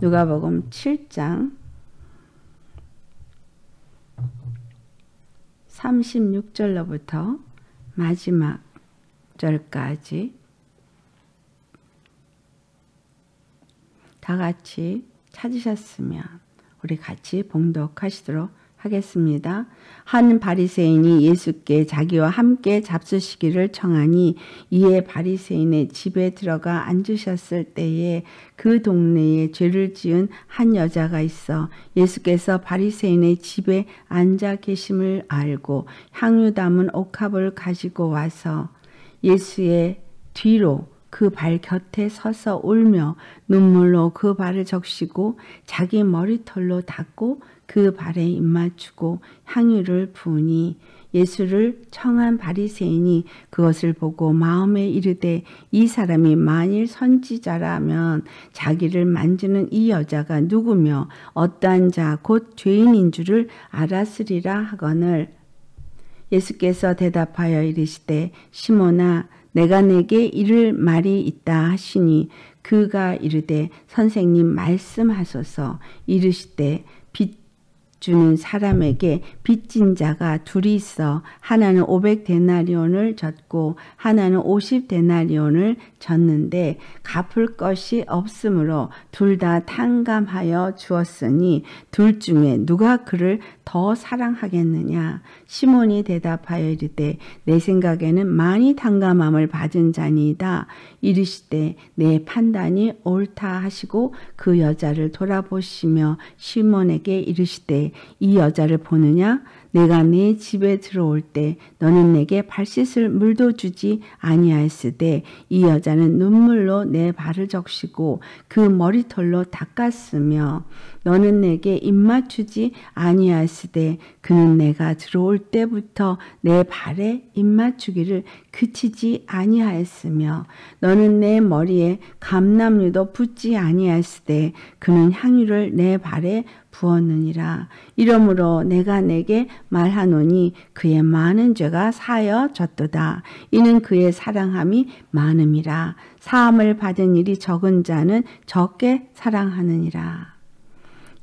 누가복음 7장 36절로부터 마지막 절까지 다 같이 찾으셨으면 우리 같이 봉독하시도록 하겠습니다. 한 바리새인이 예수께 자기와 함께 잡수시기를 청하니 이에 바리새인의 집에 들어가 앉으셨을 때에 그 동네에 죄를 지은 한 여자가 있어 예수께서 바리새인의 집에 앉아 계심을 알고 향유 담은 옥합을 가지고 와서 예수의 뒤로 그 발 곁에 서서 울며 눈물로 그 발을 적시고 자기 머리털로 닦고 그 발에 입맞추고 향유를 부으니 예수를 청한 바리새인이 그것을 보고 마음에 이르되 이 사람이 만일 선지자라면 자기를 만지는 이 여자가 누구며 어떠한 자 곧 죄인인 줄을 알았으리라 하거늘 예수께서 대답하여 이르시되 시몬아 내가 내게 이를 말이 있다 하시니 그가 이르되 선생님 말씀하소서. 이르시되 빚 주는 사람에게 빚진 자가 둘이 있어 하나는 500데나리온을 졌고 하나는 50데나리온을 졌는데 갚을 것이 없으므로 둘 다 탕감하여 주었으니 둘 중에 누가 그를 더 사랑하겠느냐. 시몬이 대답하여 이르되 내 생각에는 많이 탕감함을 받은 자니이다. 이르시되 내 판단이 옳다 하시고 그 여자를 돌아보시며 시몬에게 이르시되 이 여자를 보느냐? 내가 네 집에 들어올 때 너는 내게 발 씻을 물도 주지 아니하였으되 이 여자는 눈물로 내 발을 적시고 그 머리털로 닦았으며 너는 내게 입맞추지 아니하였으되 그는 내가 들어올 때부터 내 발에 입맞추기를 그치지 아니하였으며 너는 내 머리에 감람유도 붓지 아니하였으되 그는 향유를 내 발에 부었느니라. 이러므로 내가 내게 말하노니 그의 많은 죄가 사여졌도다. 이는 그의 사랑함이 많음이라. 사함을 받은 일이 적은 자는 적게 사랑하느니라.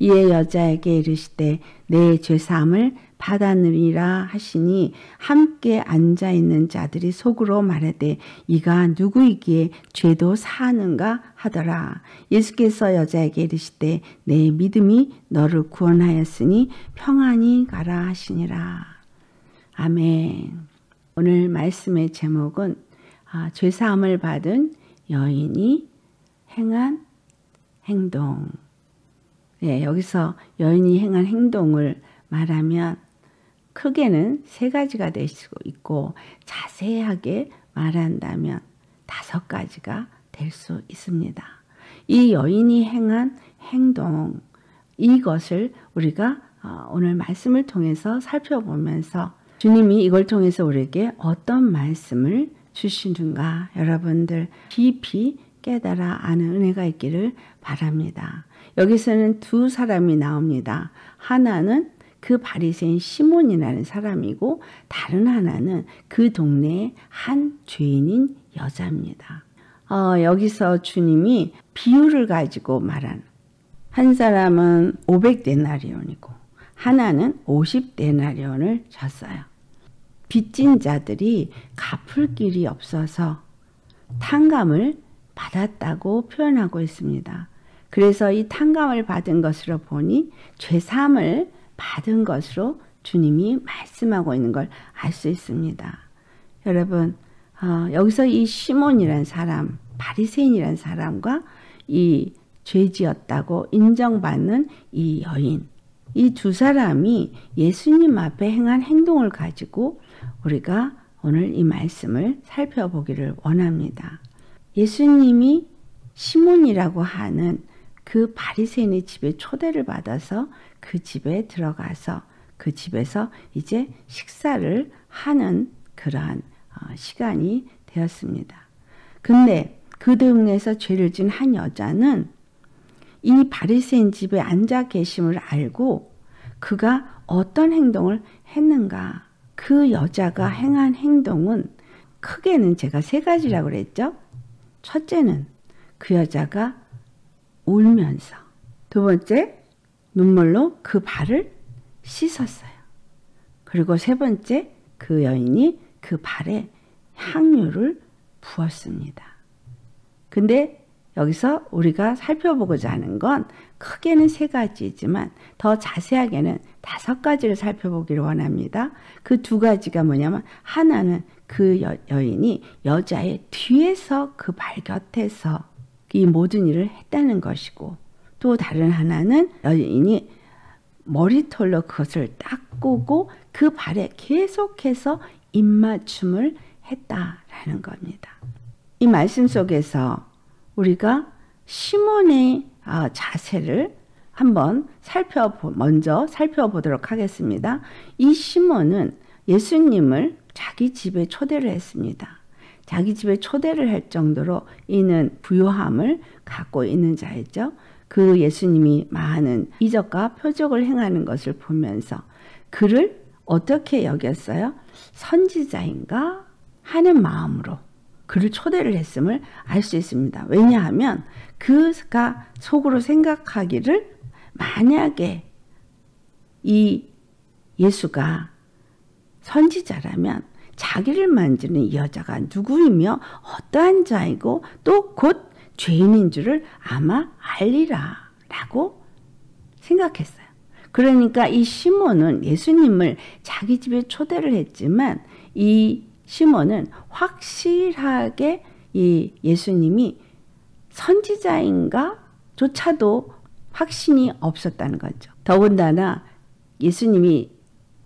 이에 여자에게 이르시되 내 죄사함을 받았느니라 하시니 함께 앉아있는 자들이 속으로 말하되 이가 누구이기에 죄도 사하는가 하더라. 예수께서 여자에게 이르시되 내 믿음이 너를 구원하였으니 평안히 가라 하시니라. 아멘. 오늘 말씀의 제목은 죄사함을 받은 여인이 행한 행동. 네, 여기서 여인이 행한 행동을 말하면 크게는 세 가지가 될 수 있고 자세하게 말한다면 5가지가 될 수 있습니다. 이 여인이 행한 행동, 이것을 우리가 오늘 말씀을 통해서 살펴보면서 주님이 이걸 통해서 우리에게 어떤 말씀을 주시는가 여러분들 깊이 깨달아 아는 은혜가 있기를 바랍니다. 여기서는 두 사람이 나옵니다. 하나는 그 바리새인 시몬이라는 사람이고 다른 하나는 그 동네의 한 죄인인 여자입니다. 여기서 주님이 비유를 가지고 말한 한 사람은 500데나리온이고 하나는 50데나리온을 졌어요. 빚진 자들이 갚을 길이 없어서 탕감을 받았다고 표현하고 있습니다. 그래서 이 탕감을 받은 것으로 보니 죄사함을 받은 것으로 주님이 말씀하고 있는 걸 알 수 있습니다. 여러분 여기서 이 시몬이라는 사람, 바리새인이라는 사람과 이 죄지었다고 인정받는 이 여인, 이 두 사람이 예수님 앞에 행한 행동을 가지고 우리가 오늘 이 말씀을 살펴보기를 원합니다. 예수님이 시몬이라고 하는 그 바리새인의 집에 초대를 받아서 그 집에 들어가서 그 집에서 이제 식사를 하는 그러한 시간이 되었습니다. 근데 그 동네에서 죄를 지은 한 여자는 이 바리새인 집에 앉아 계심을 알고 그가 어떤 행동을 했는가? 그 여자가 행한 행동은 크게는 제가 3가지라고 그랬죠? 첫째는 그 여자가 울면서 두 번째, 눈물로 그 발을 씻었어요. 그리고 세 번째, 그 여인이 그 발에 향유를 부었습니다. 근데 여기서 우리가 살펴보고자 하는 건 크게는 세 가지이지만 더 자세하게는 5가지를 살펴보기를 원합니다. 그 2가지가 뭐냐면, 하나는 그 여인이 여자의 뒤에서 그 발 곁에서 이 모든 일을 했다는 것이고, 또 다른 하나는 여인이 머리털로 그것을 닦고 그 발에 계속해서 입맞춤을 했다라는 겁니다. 이 말씀 속에서 우리가 시몬의 자세를 한번 먼저 살펴보도록 하겠습니다. 이 시몬은 예수님을 자기 집에 초대를 했습니다. 자기 집에 초대를 할 정도로 이는 부요함을 갖고 있는 자였죠. 그 예수님이 많은 이적과 표적을 행하는 것을 보면서 그를 어떻게 여겼어요? 선지자인가 하는 마음으로 그를 초대를 했음을 알 수 있습니다. 왜냐하면 그가 속으로 생각하기를, 만약에 이 예수가 선지자라면 자기를 만지는 이 여자가 누구이며 어떠한 자이고 또 곧 죄인인 줄을 아마 알리라 라고 생각했어요. 그러니까 이 시몬은 예수님을 자기 집에 초대를 했지만 이 시몬은 확실하게 이 예수님이 선지자인가 조차도 확신이 없었다는 거죠. 더군다나 예수님이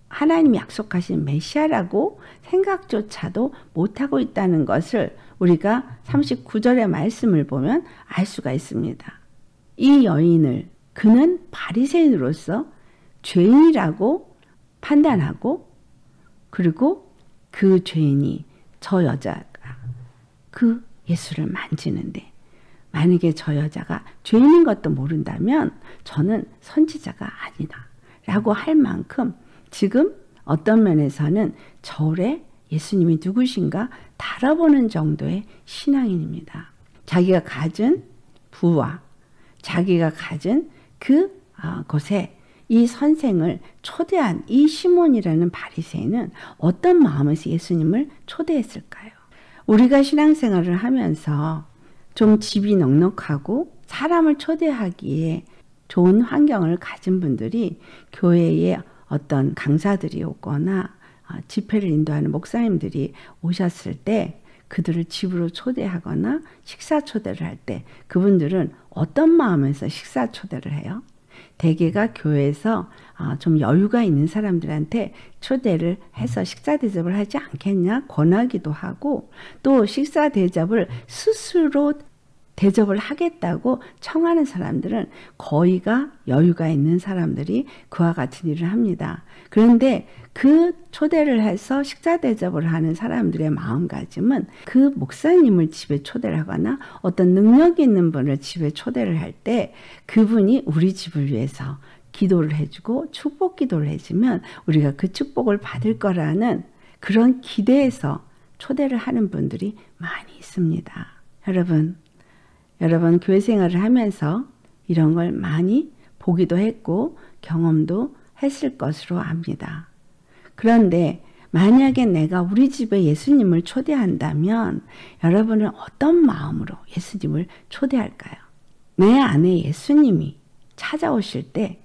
하나님이 약속하신 메시아라고 생각조차도 못하고 있다는 것을 우리가 39절의 말씀을 보면 알 수가 있습니다. 이 여인을 그는 바리새인으로서 죄인이라고 판단하고, 그리고 그 죄인이 저 여자가 그 예수를 만지는데, 만약에 저 여자가 죄인인 것도 모른다면 저는 선지자가 아니다 라고 할 만큼 지금 어떤 면에서는 저울에 예수님이 누구신가 달아보는 정도의 신앙인입니다. 자기가 가진 부와 자기가 가진 그 곳에 이 선생을 초대한 이 시몬이라는 바리새인은 어떤 마음에서 예수님을 초대했을까요? 우리가 신앙생활을 하면서 좀 집이 넉넉하고 사람을 초대하기에 좋은 환경을 가진 분들이 교회에 어떤 강사들이 오거나 집회를 인도하는 목사님들이 오셨을 때 그들을 집으로 초대하거나 식사 초대를 할 때 그분들은 어떤 마음에서 식사 초대를 해요? 대개가 교회에서 좀 여유가 있는 사람들한테 초대를 해서 식사 대접을 하지 않겠냐 권하기도 하고, 또 식사 대접을 스스로 대접을 하겠다고 청하는 사람들은 거의가 여유가 있는 사람들이 그와 같은 일을 합니다. 그런데 그 초대를 해서 식사 대접을 하는 사람들의 마음가짐은 그 목사님을 집에 초대를 하거나 어떤 능력이 있는 분을 집에 초대를 할 때 그분이 우리 집을 위해서 기도를 해주고 축복 기도를 해주면 우리가 그 축복을 받을 거라는 그런 기대에서 초대를 하는 분들이 많이 있습니다. 여러분 교회 생활을 하면서 이런 걸 많이 보기도 했고 경험도 했을 것으로 압니다. 그런데 만약에 내가 우리 집에 예수님을 초대한다면 여러분은 어떤 마음으로 예수님을 초대할까요? 내 안에 예수님이 찾아오실 때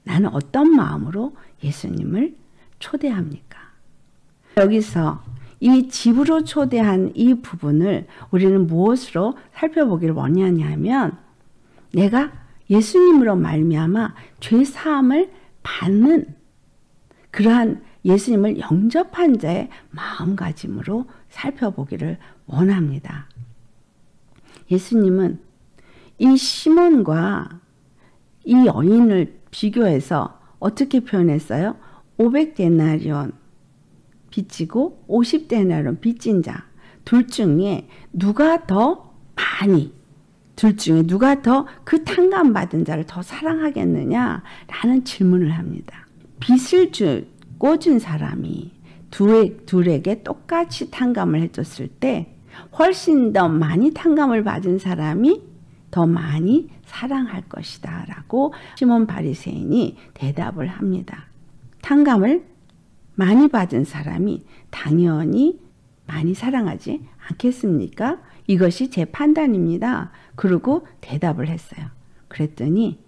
나는 어떤 마음으로 예수님을 초대합니까? 여기서 이 집으로 초대한 이 부분을 우리는 무엇으로 살펴보기를 원하냐면, 내가 예수님으로 말미암아 죄 사함을 받는 그러한 예수님을 영접한 자의 마음가짐으로 살펴보기를 원합니다. 예수님은 이 시몬과 이 여인을 비교해서 어떻게 표현했어요? 500데나리온 빚지고 50데나리온 빚진 자, 둘 중에 누가 더 많이, 둘 중에 누가 더 그 탕감 받은 자를 더 사랑하겠느냐라는 질문을 합니다. 빚을 꿔준 사람이 둘에게 똑같이 탕감을 해줬을 때 훨씬 더 많이 탕감을 받은 사람이 더 많이 사랑할 것이다 라고 시몬 바리새인이 대답을 합니다. 탕감을 많이 받은 사람이 당연히 많이 사랑하지 않겠습니까? 이것이 제 판단입니다. 그러고 대답을 했어요. 그랬더니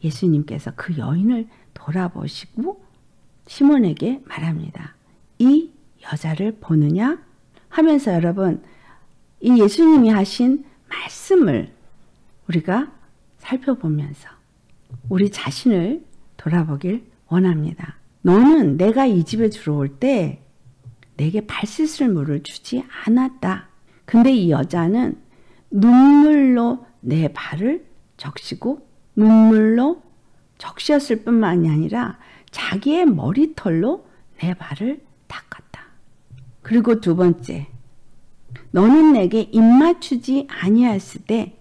예수님께서 그 여인을 돌아보시고 시몬에게 말합니다. 이 여자를 보느냐? 하면서 여러분, 이 예수님이 하신 말씀을 우리가 살펴보면서 우리 자신을 돌아보길 원합니다. 너는 내가 이 집에 들어올 때 내게 발 씻을 물을 주지 않았다. 근데 이 여자는 눈물로 내 발을 적시고 눈물로 적셨을 뿐만이 아니라 자기의 머리털로 내 발을 닦았다. 그리고 두 번째, 너는 내게 입 맞추지 아니하였을 때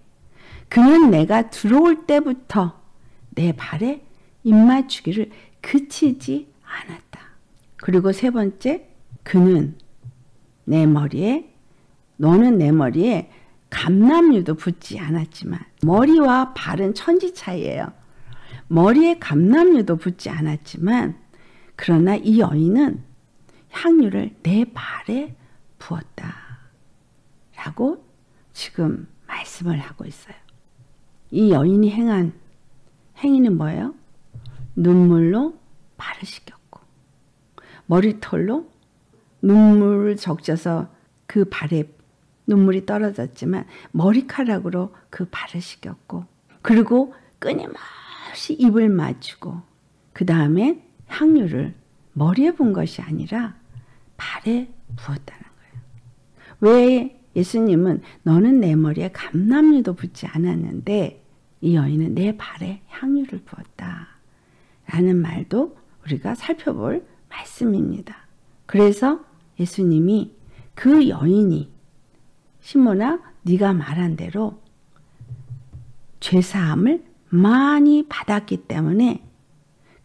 그는 내가 들어올 때부터 내 발에 입 맞추기를 그치지 않았다. 그리고 세 번째, 너는 내 머리에 감람류도 붓지 않았지만, 머리와 발은 천지 차이예요. 머리에 감람류도 붓지 않았지만 그러나 이 여인은 향유를 내 발에 부었다 라고 지금 말씀을 하고 있어요. 이 여인이 행한 행위는 뭐예요? 눈물로 발을 씻겼고 머리털로 눈물을 적셔서 그 발에 눈물이 떨어졌지만 머리카락으로 그 발을 씻겼고, 그리고 끊임없이 입을 맞추고 그 다음에 향유를 머리에 분 것이 아니라 발에 부었다는 거예요. 왜 예수님은 너는 내 머리에 감람류도 붓지 않았는데 이 여인은 내 발에 향유를 부었다 라는 말도 우리가 살펴볼 말씀입니다. 그래서 예수님이 그 여인이 시몬아 네가 말한 대로 죄사함을 많이 받았기 때문에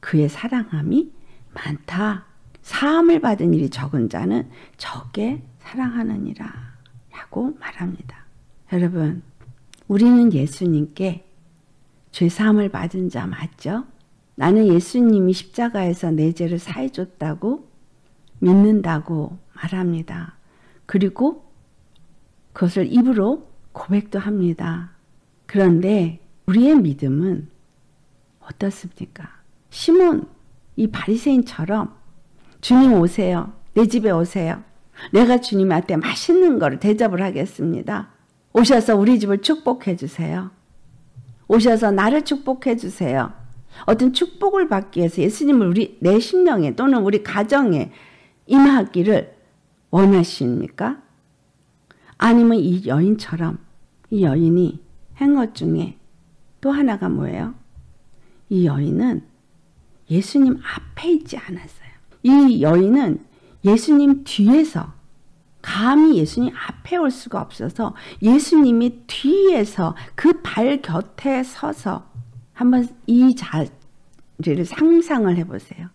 그의 사랑함이 많다. 사함을 받은 일이 적은 자는 적게 사랑하느니라 라고 말합니다. 여러분, 우리는 예수님께 죄사함을 받은 자 맞죠? 나는 예수님이 십자가에서 내 죄를 사해줬다고 믿는다고 말합니다. 그리고 그것을 입으로 고백도 합니다. 그런데 우리의 믿음은 어떻습니까? 시몬 이 바리새인처럼 주님 오세요. 내 집에 오세요. 내가 주님한테 맛있는 거를 대접을 하겠습니다. 오셔서 우리 집을 축복해 주세요. 오셔서 나를 축복해 주세요. 어떤 축복을 받기 위해서 예수님을 내 심령에 또는 우리 가정에 임하기를 원하십니까? 아니면 이 여인처럼 이 여인이 한 것 중에 또 하나가 뭐예요? 이 여인은 예수님 앞에 있지 않았어요. 이 여인은 예수님 뒤에서, 감히 예수님 앞에 올 수가 없어서 예수님이 뒤에서 그 발 곁에 서서, 한번 이 자리를 상상을 해보세요.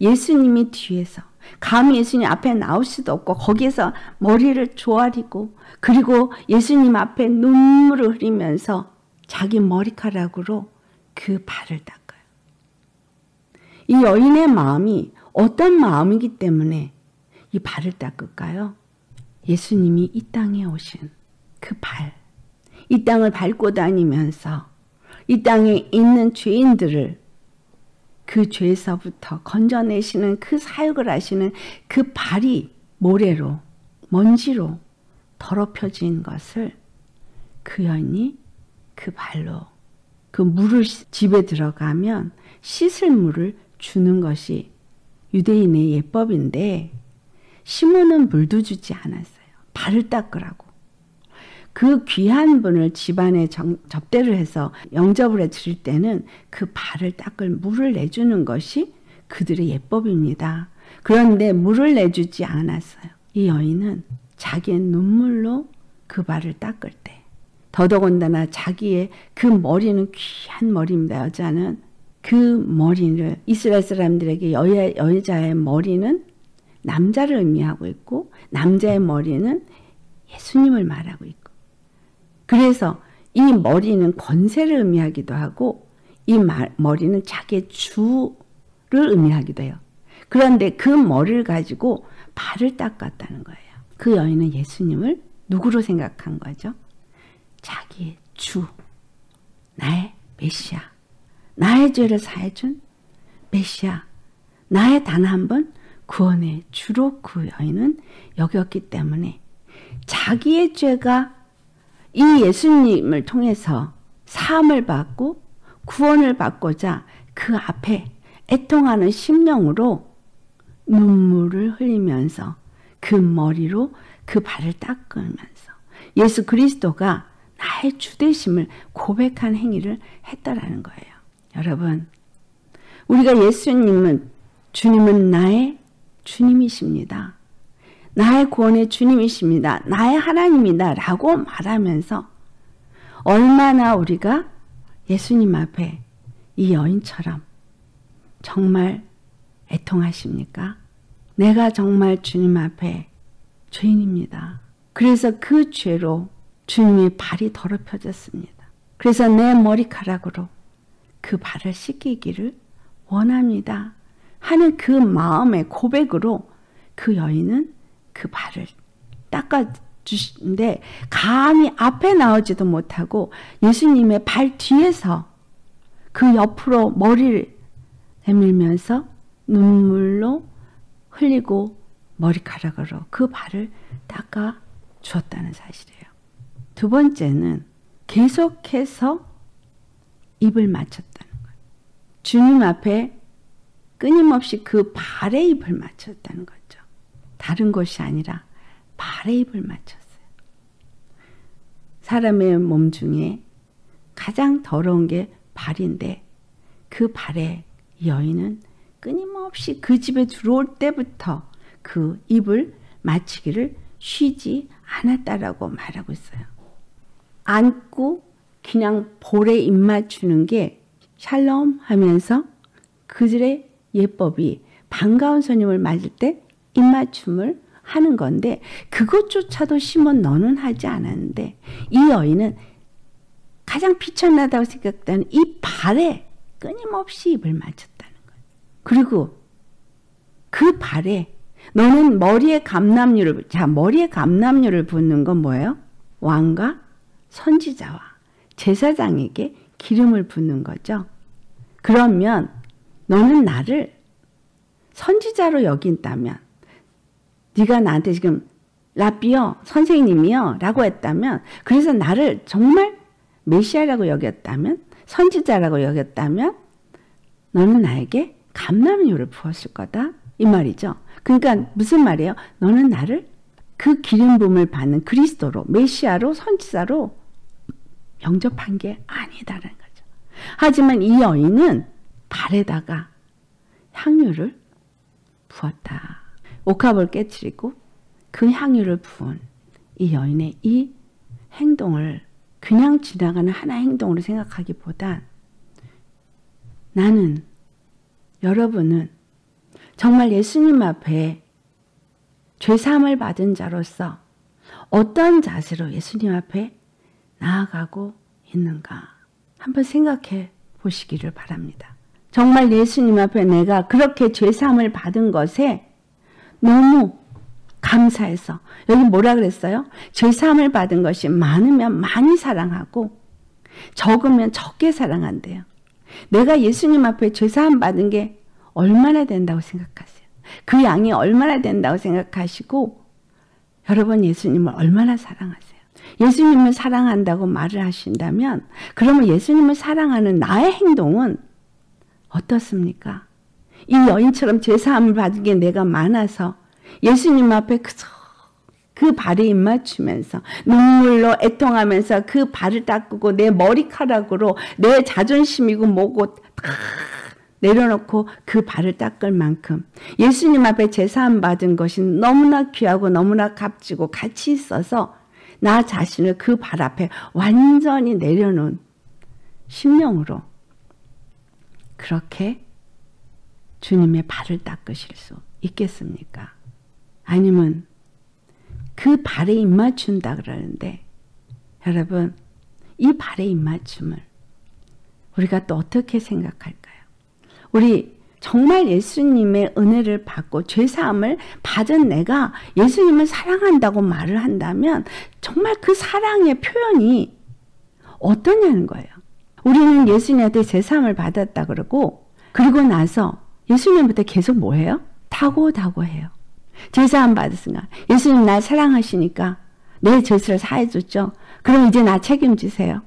예수님이 뒤에서, 감히 예수님 앞에 나올 수도 없고 거기에서 머리를 조아리고, 그리고 예수님 앞에 눈물을 흘리면서 자기 머리카락으로 그 발을 닦아요. 이 여인의 마음이 어떤 마음이기 때문에 이 발을 닦을까요? 예수님이 이 땅에 오신 그 발, 이 땅을 밟고 다니면서 이 땅에 있는 죄인들을 그 죄에서부터 건져내시는 그 사역을 하시는 그 발이 모래로, 먼지로 더럽혀진 것을 그 여인이 그 발로, 그 물을 집에 들어가면 씻을 물을 주는 것이 유대인의 예법인데, 시몬은 물도 주지 않았어요. 발을 닦으라고. 그 귀한 분을 집안에 접대를 해서 영접을 해 드릴 때는 그 발을 닦을 물을 내주는 것이 그들의 예법입니다. 그런데 물을 내주지 않았어요. 이 여인은 자기의 눈물로 그 발을 닦을 때, 더더군다나 자기의 그 머리는 귀한 머리입니다. 여자는 그 머리를, 이스라엘 사람들에게 여자의 머리는 남자를 의미하고 있고 남자의 머리는 예수님을 말하고 있고, 그래서 이 머리는 권세를 의미하기도 하고 이 머리는 자기의 주를 의미하기도 해요. 그런데 그 머리를 가지고 발을 닦았다는 거예요. 그 여인은 예수님을 누구로 생각한 거죠? 자기의 주, 나의 메시아, 나의 죄를 사해준 메시아, 나의 단 한 번 구원의 주로 그 여인은 여겼기 때문에 자기의 죄가 이 예수님을 통해서 사함을 받고 구원을 받고자 그 앞에 애통하는 심령으로 눈물을 흘리면서 그 머리로 그 발을 닦으면서 예수 그리스도가 나의 주되심을 고백한 행위를 했다라는 거예요. 여러분, 우리가 주님은 나의 주님이십니다. 나의 구원의 주님이십니다. 나의 하나님이다 라고 말하면서 얼마나 우리가 예수님 앞에 이 여인처럼 정말 애통하십니까? 내가 정말 주님 앞에 죄인입니다. 그래서 그 죄로 주님의 발이 더럽혀졌습니다. 그래서 내 머리카락으로 그 발을 씻기기를 원합니다 하는 그 마음의 고백으로 그 여인은 그 발을 닦아주시는데 감히 앞에 나오지도 못하고 예수님의 발 뒤에서 그 옆으로 머리를 내밀면서 눈물로 흘리고 머리카락으로 그 발을 닦아 주었다는 사실이에요. 두 번째는 계속해서 입을 맞췄다는 거예요. 주님 앞에 끊임없이 그 발에 입을 맞췄다는 거죠. 다른 것이 아니라 발에 입을 맞췄어요. 사람의 몸 중에 가장 더러운 게 발인데 그 발에 여인은 끊임없이 그 집에 들어올 때부터 그 입을 맞추기를 쉬지 않았다라고 말하고 있어요. 안고 그냥 볼에 입 맞추는 게 샬롬 하면서 그들의 예법이 반가운 손님을 맞을 때 입맞춤을 하는 건데 그것조차도 시몬 너는 하지 않았는데 이 여인은 가장 비천하다고 생각되는 이 발에 끊임없이 입을 맞췄다는 거예요. 그리고 그 발에 너는 머리에 감람류를 붓는 건 뭐예요? 왕과 선지자와 제사장에게 기름을 붓는 거죠. 그러면 너는 나를 선지자로 여긴다면 네가 나한테 지금 라비요 선생님이요 라고 했다면 그래서 나를 정말 메시아라고 여겼다면 선지자라고 여겼다면 너는 나에게 감람유를 부었을 거다 이 말이죠. 그러니까 무슨 말이에요? 너는 나를 그 기름 부음을 받는 그리스도로 메시아로 선지자로 영접한 게 아니다라는 거죠. 하지만 이 여인은 발에다가 향유를 부었다. 옥합을 깨트리고 그 향유를 부은 이 여인의 이 행동을 그냥 지나가는 하나의 행동으로 생각하기보단 나는 여러분은 정말 예수님 앞에 죄사함을 받은 자로서 어떤 자세로 예수님 앞에 나아가고 있는가 한번 생각해 보시기를 바랍니다. 정말 예수님 앞에 내가 그렇게 죄사함을 받은 것에 너무 감사해서 여기 뭐라 그랬어요? 죄사함을 받은 것이 많으면 많이 사랑하고 적으면 적게 사랑한대요. 내가 예수님 앞에 죄사함 받은 게 얼마나 된다고 생각하세요? 그 양이 얼마나 된다고 생각하시고 여러분 예수님을 얼마나 사랑하세요? 예수님을 사랑한다고 말을 하신다면 그러면 예수님을 사랑하는 나의 행동은 어떻습니까? 이 여인처럼 죄사함을 받은 게 내가 많아서 예수님 앞에 그 발에 입맞추면서 눈물로 애통하면서 그 발을 닦고 내 머리카락으로 내 자존심이고 뭐고 다 내려놓고 그 발을 닦을 만큼 예수님 앞에 제사함 받은 것이 너무나 귀하고 너무나 값지고 가치 있어서 나 자신을 그 발 앞에 완전히 내려놓은 심령으로 그렇게 주님의 발을 닦으실 수 있겠습니까? 아니면 그 발에 입맞춘다 그러는데 여러분 이 발의 입맞춤을 우리가 또 어떻게 생각할까요? 우리 정말 예수님의 은혜를 받고 죄사함을 받은 내가 예수님을 사랑한다고 말을 한다면 정말 그 사랑의 표현이 어떠냐는 거예요. 우리는 예수님한테 죄사함을 받았다 그러고 그리고 나서 예수님한테 계속 뭐해요? 다고다고해요. 죄사함 받았으니까 예수님 날 사랑하시니까 내 죄를 사해줬죠. 그럼 이제 나 책임지세요.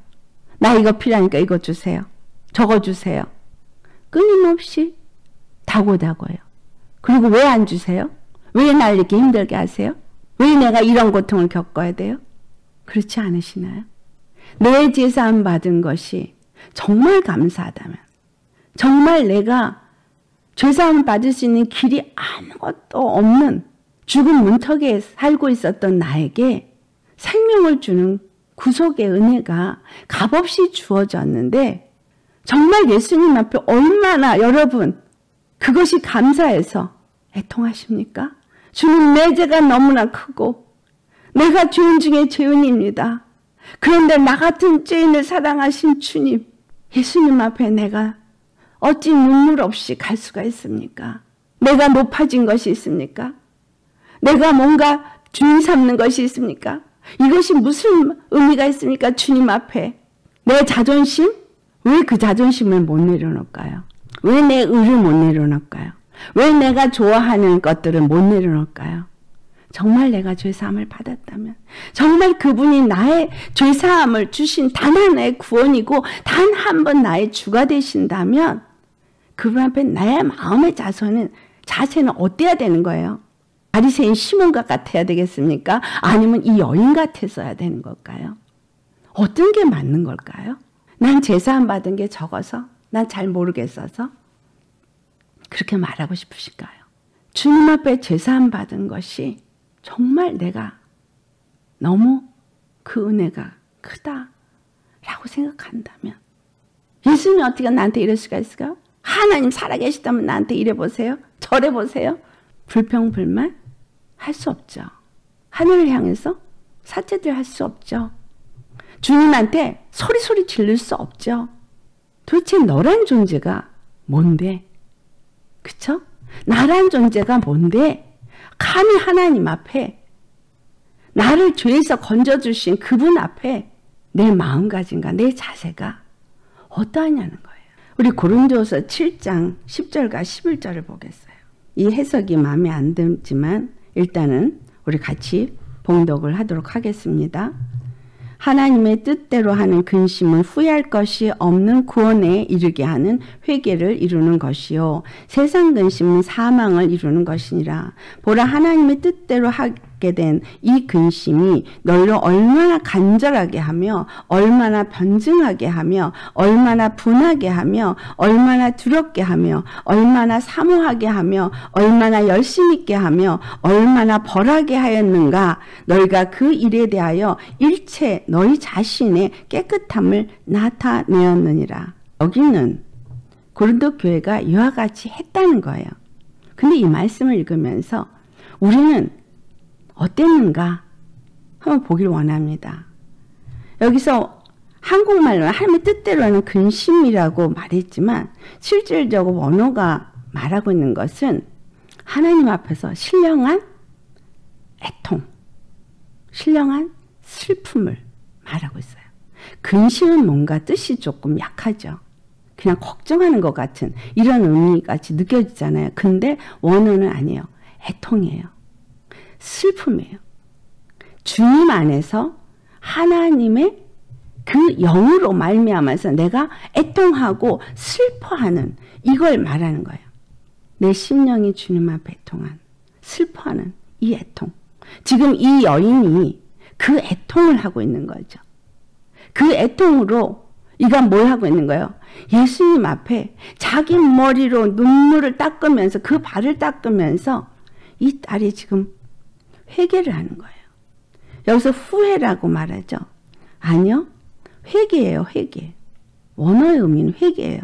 나 이거 필요하니까 이거 주세요. 저거 주세요. 끊임없이 다고다고해요. 그리고 왜 안 주세요? 왜 날 이렇게 힘들게 하세요? 왜 내가 이런 고통을 겪어야 돼요? 그렇지 않으시나요? 내 죄사함 받은 것이 정말 감사하다면, 정말 내가 죄사함을 받을 수 있는 길이 아무것도 없는 죽은 문턱에 살고 있었던 나에게 생명을 주는 구속의 은혜가 값없이 주어졌는데 정말 예수님 앞에 얼마나 여러분 그것이 감사해서 애통하십니까? 주님, 내 죄가 너무나 크고 내가 죄인 중에 죄인입니다. 그런데 나 같은 죄인을 사랑하신 주님, 예수님 앞에 내가 어찌 눈물 없이 갈 수가 있습니까? 내가 높아진 것이 있습니까? 내가 뭔가 주인 삼는 것이 있습니까? 이것이 무슨 의미가 있습니까? 주님 앞에 내 자존심? 왜 그 자존심을 못 내려놓을까요? 왜 내 의를 못 내려놓을까요? 왜 내가 좋아하는 것들을 못 내려놓을까요? 정말 내가 죄사함을 받았다면, 정말 그분이 나의 죄사함을 주신 단 하나의 구원이고 단 한 번 나의 주가 되신다면 그분 앞에 나의 마음의 자세는 어때야 되는 거예요? 바리새인 시몬과 같아야 되겠습니까? 아니면 이 여인 같아서야 되는 걸까요? 어떤 게 맞는 걸까요? 난 죄사함 받은 게 적어서? 난 잘 모르겠어서? 그렇게 말하고 싶으실까요? 주님 앞에 죄사함 받은 것이 정말 내가 너무 그 은혜가 크다라고 생각한다면 예수님이 어떻게 나한테 이럴 수가 있을까요? 하나님 살아계시다면 나한테 이래 보세요. 저래 보세요. 불평불만 할 수 없죠. 하늘을 향해서 사죄들 할 수 없죠. 주님한테 소리 지를 수 없죠. 도대체 너란 존재가 뭔데? 그쵸? 나란 존재가 뭔데? 감히 하나님 앞에 나를 죄에서 건져주신 그분 앞에 내 마음가짐과 내 자세가 어떠하냐는 거예요. 우리 고린도서 7장 10절과 11절을 보겠어요. 이 해석이 마음에 안 들지만 일단은 우리 같이 봉독을 하도록 하겠습니다. 하나님의 뜻대로 하는 근심은 후회할 것이 없는 구원에 이르게 하는 회개를 이루는 것이요 세상 근심은 사망을 이루는 것이니라. 보라, 하나님의 뜻대로 하게 된 이 근심이 너희를 얼마나 간절하게 하며 얼마나 변증하게 하며 얼마나 분하게 하며 얼마나 두렵게 하며 얼마나 사모하게 하며 얼마나 열심 있게 하며 얼마나 벌하게 하였는가. 너희가 그 일에 대하여 일체 너희 자신의 깨끗함을 나타내었느니라. 여기는 고린도 교회가 이와 같이 했다는 거예요. 근데 이 말씀을 읽으면서 우리는 어땠는가 한번 보기를 원합니다. 여기서 한국말로는 하나님의 뜻대로 하는 근심이라고 말했지만 실질적으로 원어가 말하고 있는 것은 하나님 앞에서 신령한 애통, 신령한 슬픔을 말하고 있어요. 근심은 뭔가 뜻이 조금 약하죠. 그냥 걱정하는 것 같은 이런 의미같이 느껴지잖아요. 근데 원어는 아니에요. 애통이에요. 슬픔이에요. 주님 안에서 하나님의 그 영으로 말미암아서 내가 애통하고 슬퍼하는 이걸 말하는 거예요. 내 심령이 주님 앞에 애통한, 슬퍼하는 이 애통. 지금 이 여인이 그 애통을 하고 있는 거죠. 그 애통으로 이가 뭘 하고 있는 거예요? 예수님 앞에 자기 머리로 눈물을 닦으면서 그 발을 닦으면서 이 딸이 지금 회개를 하는 거예요. 여기서 후회라고 말하죠. 아니요. 회개예요. 회개. 원어의 의미는 회개예요.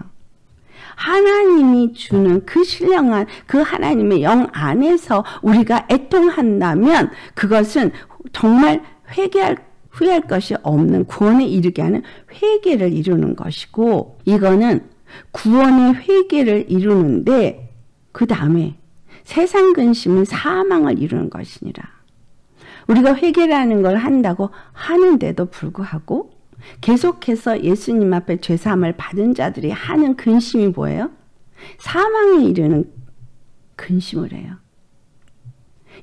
하나님이 주는 그 신령한 그 하나님의 영 안에서 우리가 애통한다면 그것은 정말 후회할 것이 없는 구원에 이르게 하는 회개를 이루는 것이고, 이거는 구원의 회개를 이루는데 그 다음에 세상 근심은 사망을 이루는 것이니라. 우리가 회개라는 걸 한다고 하는데도 불구하고 계속해서 예수님 앞에 죄사함을 받은 자들이 하는 근심이 뭐예요? 사망에 이르는 근심을 해요.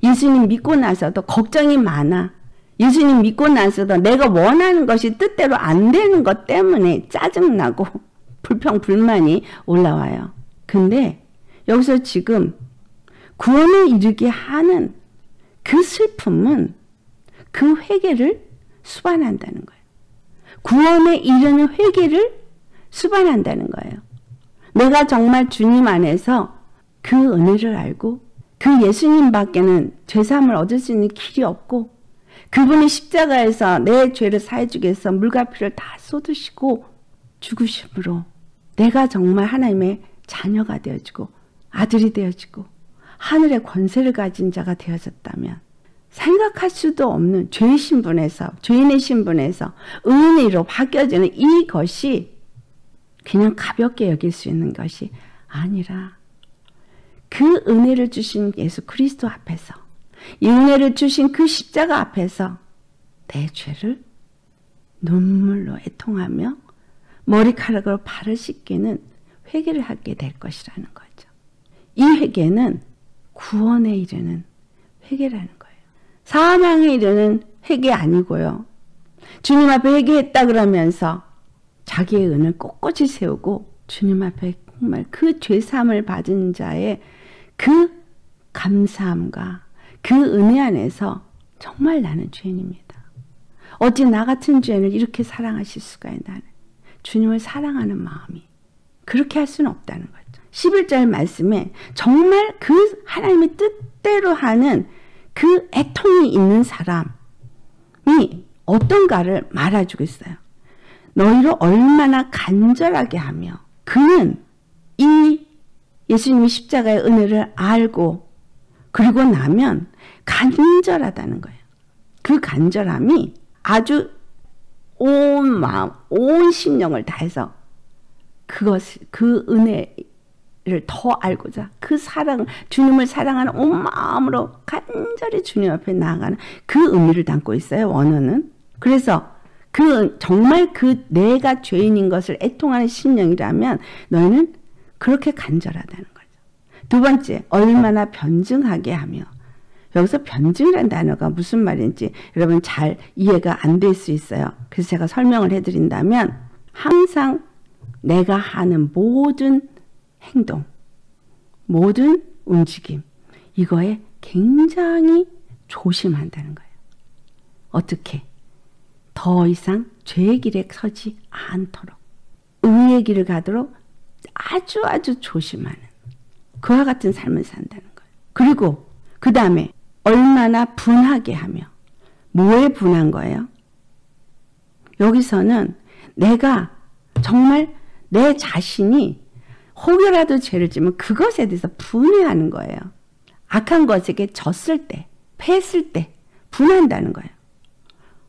예수님 믿고 나서도 걱정이 많아. 예수님 믿고 나서도 내가 원하는 것이 뜻대로 안 되는 것 때문에 짜증나고 불평, 불만이 올라와요. 근데 여기서 지금 구원에 이르게 하는 그 슬픔은 그 회개를 수반한다는 거예요. 구원에 이르는 회개를 수반한다는 거예요. 내가 정말 주님 안에서 그 은혜를 알고 그 예수님 밖에는 죄사함을 얻을 수 있는 길이 없고 그분이 십자가에서 내 죄를 사해주기 위해서 물과 피를 다 쏟으시고 죽으심으로 내가 정말 하나님의 자녀가 되어지고 아들이 되어지고 하늘의 권세를 가진 자가 되어졌다면 생각할 수도 없는 죄의 신분에서, 죄인의 신분에서 은혜로 바뀌어지는 이것이 그냥 가볍게 여길 수 있는 것이 아니라 그 은혜를 주신 예수 그리스도 앞에서, 이 은혜를 주신 그 십자가 앞에서 내 죄를 눈물로 애통하며 머리카락으로 발을 씻기는 회개를 하게 될 것이라는 거죠. 이 회개는 구원에 이르는 회개라는 거예요. 사망에 이르는 회개 아니고요. 주님 앞에 회개했다 그러면서 자기의 은을 꼿꼿이 세우고 주님 앞에 정말 그 죄사함을 받은 자의 그 감사함과 그 은혜 안에서 정말 나는 죄인입니다. 어찌 나 같은 죄인을 이렇게 사랑하실 수가 있나요? 주님을 사랑하는 마음이 그렇게 할 수는 없다는 거죠. 11절 말씀에 정말 그 하나님의 뜻대로 하는 그 애통이 있는 사람이 어떤가를 말해주고 있어요. 너희를 얼마나 간절하게 하며 그는 이 예수님의 십자가의 은혜를 알고 그리고 나면 간절하다는 거예요. 그 간절함이 아주 온 마음, 온 심령을 다해서 그 은혜를 더 알고자 그 사랑, 주님을 사랑하는 온 마음으로 간절히 주님 앞에 나아가는 그 의미를 담고 있어요. 원어는. 그래서 정말 내가 죄인인 것을 애통하는 심령이라면 너희는 그렇게 간절하다는 거죠. 두 번째, 얼마나 변증하게 하며. 여기서 변증이라는 단어가 무슨 말인지 여러분 잘 이해가 안 될 수 있어요. 그래서 제가 설명을 해드린다면 항상 내가 하는 모든 행동, 모든 움직임, 이거에 굉장히 조심한다는 거예요. 어떻게? 더 이상 죄의 길에 서지 않도록, 의의 길을 가도록 아주 조심하는 그와 같은 삶을 산다는 거예요. 그리고 그 다음에 얼마나 분하게 하며. 뭐에 분한 거예요? 여기서는 내가 정말 내 자신이 혹여라도 죄를 지면 그것에 대해서 분해하는 거예요. 악한 것에게 졌을 때, 패했을 때 분한다는 거예요.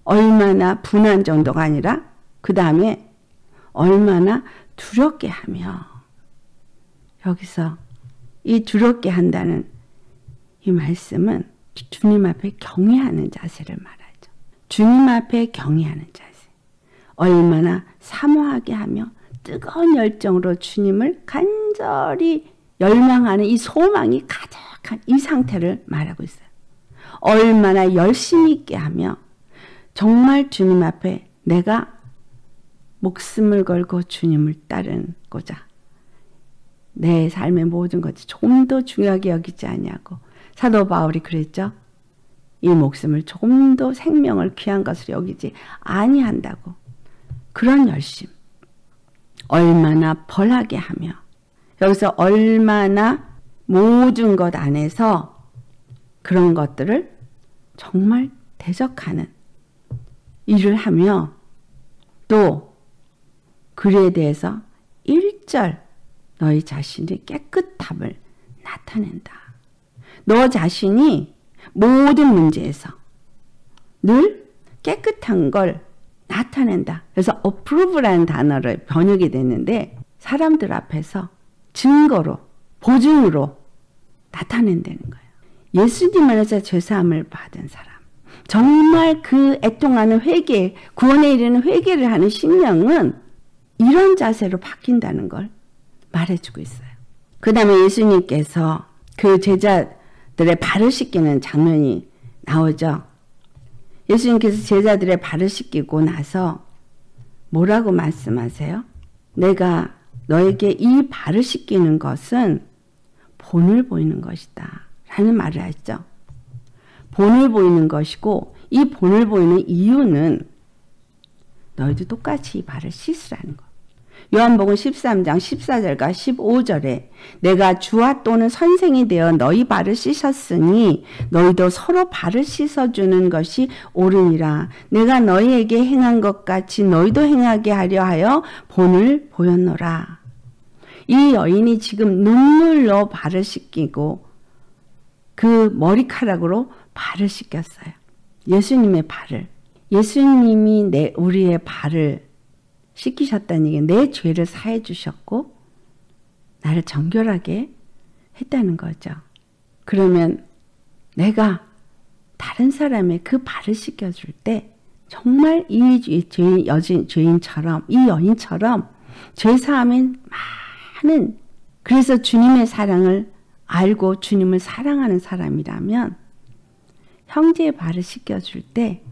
얼마나 분한 정도가 아니라 그 다음에 얼마나 두렵게 하며. 여기서 이 두렵게 한다는 이 말씀은 주님 앞에 경외하는 자세를 말하죠. 주님 앞에 경외하는 자세. 얼마나 사모하게 하며 뜨거운 열정으로 주님을 간절히 열망하는 이 소망이 가득한 이 상태를 말하고 있어요. 얼마나 열심히 있게 하며 정말 주님 앞에 내가 목숨을 걸고 주님을 따르고자 내 삶의 모든 것이 좀 더 중요하게 여기지 않냐고 사도 바울이 그랬죠. 이 목숨을 좀 더 생명을 귀한 것으로 여기지 아니한다고. 그런 열심. 얼마나 벌하게 하며. 여기서 얼마나 모든 것 안에서 그런 것들을 정말 대적하는 일을 하며 또 그에 대해서 1절 너희 자신의 깨끗함을 나타낸다. 너 자신이 모든 문제에서 늘 깨끗한 걸 나타낸다. 그래서 approve라는 단어를 번역이 됐는데 사람들 앞에서 증거로, 보증으로 나타낸다는 거예요. 예수님 안에서 죄사함을 받은 사람, 정말 그 애통하는 회개, 구원에 이르는 회개를 하는 심령은 이런 자세로 바뀐다는 걸 말해주고 있어요. 그 다음에 예수님께서 그 제자들의 발을 씻기는 장면이 나오죠. 예수님께서 제자들의 발을 씻기고 나서 뭐라고 말씀하세요? 내가 너에게 이 발을 씻기는 것은 본을 보이는 것이다 라는 말을 하죠. 본을 보이는 것이고 이 본을 보이는 이유는 너희도 똑같이 이 발을 씻으라는 것. 요한복음 13장 14절과 15절에 내가 주와 또는 선생이 되어 너희 발을 씻었으니 너희도 서로 발을 씻어주는 것이 옳으니라. 내가 너희에게 행한 것 같이 너희도 행하게 하려 하여 본을 보였노라. 이 여인이 지금 눈물로 발을 씻기고 그 머리카락으로 발을 씻겼어요. 예수님의 발을. 예수님이 우리의 발을 씻기셨다는 얘기는 내 죄를 사해 주셨고 나를 정결하게 했다는 거죠. 그러면 내가 다른 사람의 그 발을 씻겨줄 때 정말 이 죄인처럼 이 여인처럼 죄사함이 많은, 그래서 주님의 사랑을 알고 주님을 사랑하는 사람이라면 형제의 발을 씻겨줄 때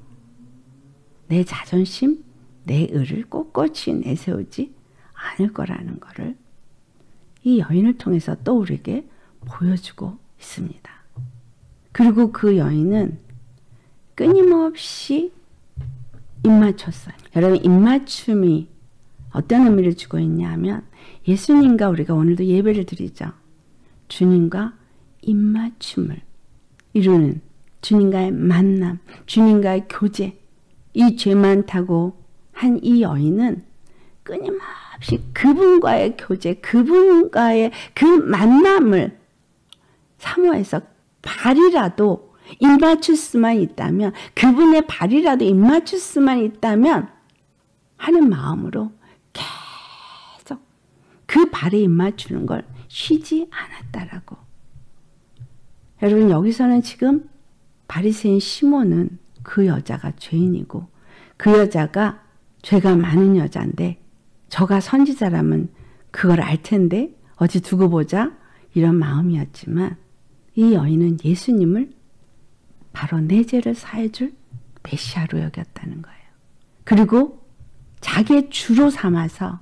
내 자존심, 내 의를 꼿꼿이 내세우지 않을 거라는 것을 이 여인을 통해서 또 우리에게 보여주고 있습니다. 그리고 그 여인은 끊임없이 입맞췄어요. 여러분, 입맞춤이 어떤 의미를 주고 있냐면 예수님과 우리가 오늘도 예배를 드리죠. 주님과 입맞춤을 이루는 주님과의 만남, 주님과의 교제, 이 죄 많다고 한 이 여인은 끊임없이 그분과의 교제, 그분과의 그 만남을 사모해서 발이라도 입맞출 수만 있다면, 그분의 발이라도 입맞출 수만 있다면 하는 마음으로 계속 그 발에 입맞추는 걸 쉬지 않았다라고. 여러분, 여기서는 지금 바리새인 시몬은 그 여자가 죄인이고 그 여자가 죄가 많은 여자인데 저가 선지자라면 그걸 알 텐데 어디 두고 보자 이런 마음이었지만 이 여인은 예수님을 바로 내 죄를 사해줄 메시아로 여겼다는 거예요. 그리고 자기의 주로 삼아서